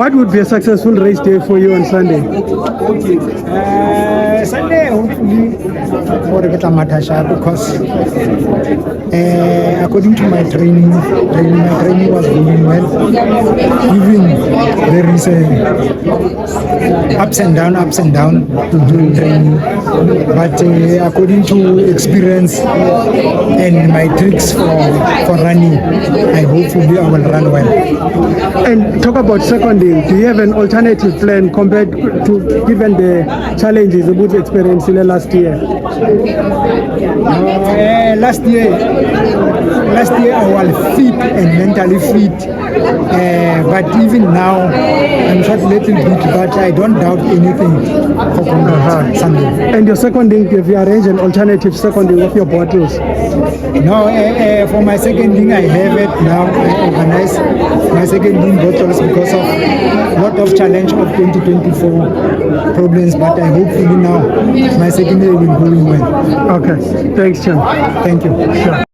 What would be a successful race day for you on Sunday? Sunday, hopefully, for a better Matasha, because according to my training was going well. Even there is ups and down to do training, but according to experience and my tricks for running, I hopefully I will run well. And talk about seconding. Do you have an alternative plan compared to given the challenges about the experience in the last year? Last year I was fit and mentally fit, but even now I'm short a little bit, but I don't doubt anything for Sunday. And your seconding, have you arranged an alternative seconding of your bottles? No, for my seconding I have it now. I organize my seconding bottles because of lot of challenge of 2024 problems, but I hopefully now my secondary will go well. Okay, thanks, Chan. Thank you. Sure.